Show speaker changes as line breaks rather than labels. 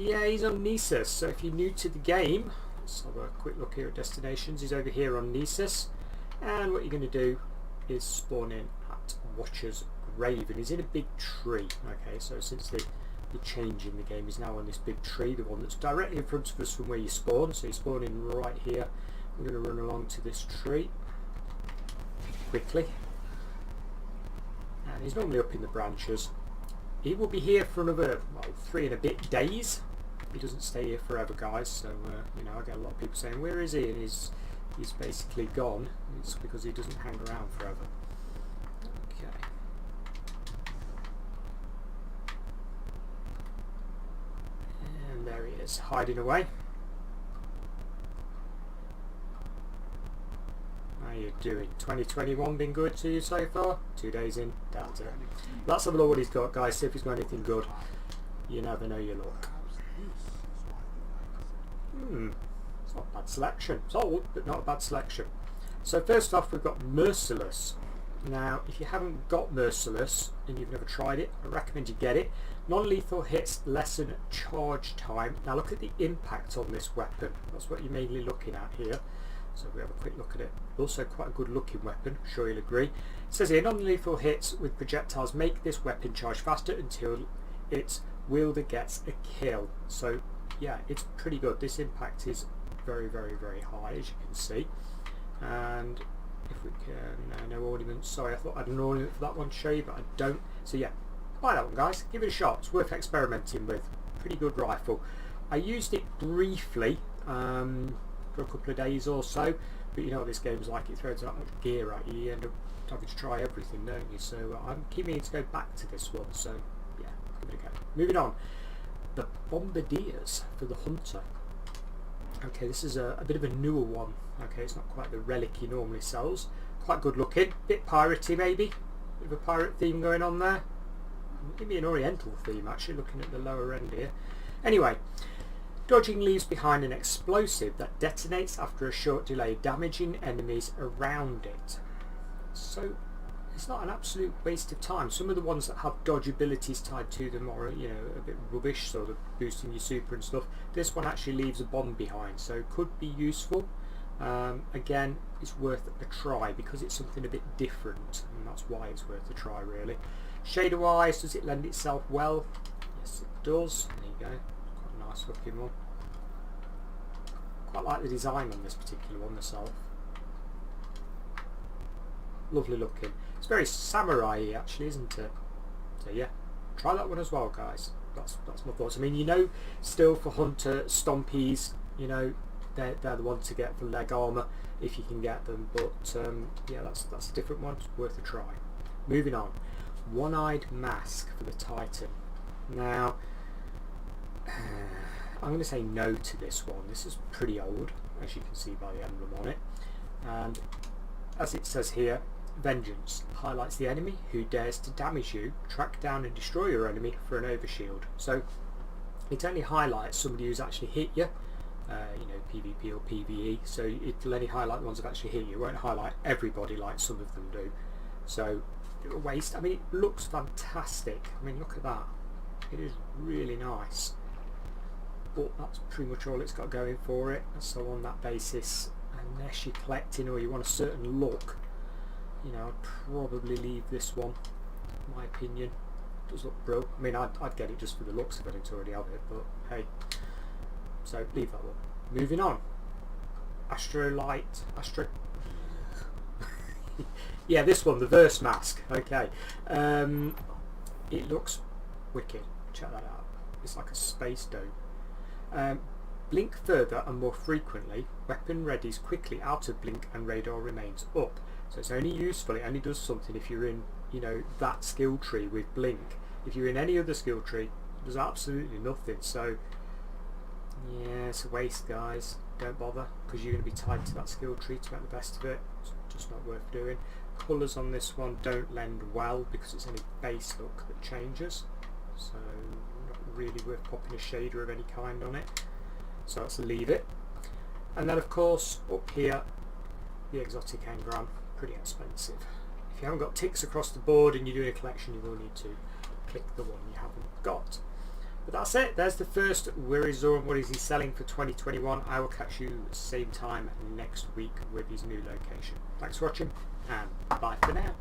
Yeah, he's on Nessus. So if you're new to the game, let's have a quick look here at destinations. He's over here on Nessus, and what you're going to do is spawn in at Watcher's Grave, and he's in a big tree. Okay, so since the change in the game, he's now on this big tree, the one that's directly in front of us from where you spawn. So you spawn in right here. We're going to run along to this tree quickly, and he's normally up in the branches. He will be here for another 3 and a bit days. He doesn't stay here forever, guys. So you know, I get a lot of people saying, "Where is he?" And he's basically gone. It's because he doesn't hang around forever. Okay. And there he is, hiding away. How you doing? 2021 been good to you so far? 2 days in, that's it. Let's have a look what he's got, guys. See if he's got anything good. You never know your luck. It's not a bad selection. It's old, but not a bad selection. So first off, we've got Merciless. Now, if you haven't got Merciless and you've never tried it, I recommend you get it. Non-lethal hits lessen charge time. Now look at the impact on this weapon. That's what you're mainly looking at here. So we have a quick look at it. Also quite a good looking weapon, I'm sure you'll agree. It says here, non-lethal hits with projectiles make this weapon charge faster until its wielder gets a kill. So yeah, it's pretty good. This impact is very, very, very high, as you can see. And if we can, no ornaments. Sorry, I thought I had an ornament for that one to show you, but I don't. So yeah, buy that one, guys. Give it a shot. It's worth experimenting with. Pretty good rifle. I used it briefly for a couple of days or so, but you know what this game's like. It throws that much gear at you. You end up having to try everything, don't you? So I'm keeping to go back to this one. So yeah, give it a go. Moving on. The Bombardiers for the Hunter. Okay, this is a bit of a newer one. Okay, it's not quite the relic he normally sells. Quite good looking. Bit piratey maybe. Bit of a pirate theme going on there. Maybe an oriental theme actually, looking at the lower end here. Anyway, dodging leaves behind an explosive that detonates after a short delay, damaging enemies around it. So it's not an absolute waste of time. Some of the ones that have dodge abilities tied to them are, you know, a bit rubbish, sort of boosting your super and stuff. This one actually leaves a bomb behind, so it could be useful. Again, it's worth a try because it's something a bit different, and that's why it's worth a try, really. Shader wise, does it lend itself well? Yes, it does. There you go. Quite a nice looking one. Quite like the design on this particular one myself. Lovely looking. It's very samurai-y actually, isn't it? So yeah, try that one as well, guys. That's my thoughts. I mean, you know, still for Hunter Stompies, you know, they're the ones to get for leg armour if you can get them. But yeah, that's a different one. It's worth a try. Moving on. One-eyed mask for the Titan. Now, I'm going to say no to this one. This is pretty old, as you can see by the emblem on it. And as it says here, vengeance highlights the enemy who dares to damage you, track down and destroy your enemy for an overshield. So it only highlights somebody who's actually hit you, you know, PvP or PvE. So it'll only highlight the ones that actually hit you. It won't highlight everybody like some of them do. So a waste. I mean, it looks fantastic. I mean, look at that. It is really nice. But that's pretty much all it's got going for it. So on that basis, unless you're collecting or you want a certain look, you know, I'd probably leave this one, in my opinion. It does look brilliant. I mean, I'd get it just for the looks if I didn't already have it, but hey. So leave that one. Moving on. Yeah, this one, the Verse Mask. Okay. It looks wicked. Check that out. It's like a space dome. Blink further and more frequently. Weapon readies quickly out of blink and radar remains up. So it's only useful, it only does something if you're in, you know, that skill tree with blink. If you're in any other skill tree, it does absolutely nothing. So yeah, it's a waste, guys. Don't bother, because you're going to be tied to that skill tree to make the best of it. It's just not worth doing. Colours on this one don't lend well because it's only base look that changes. So not really worth popping a shader of any kind on it. So let's leave it. And then of course up here, the exotic Engram, pretty expensive. If you haven't got ticks across the board and you're doing a collection, you will need to click the one you haven't got. But that's it. There's the first Ryzen. What is he selling for 2021? I will catch you same time next week with his new location. Thanks for watching, and bye for now.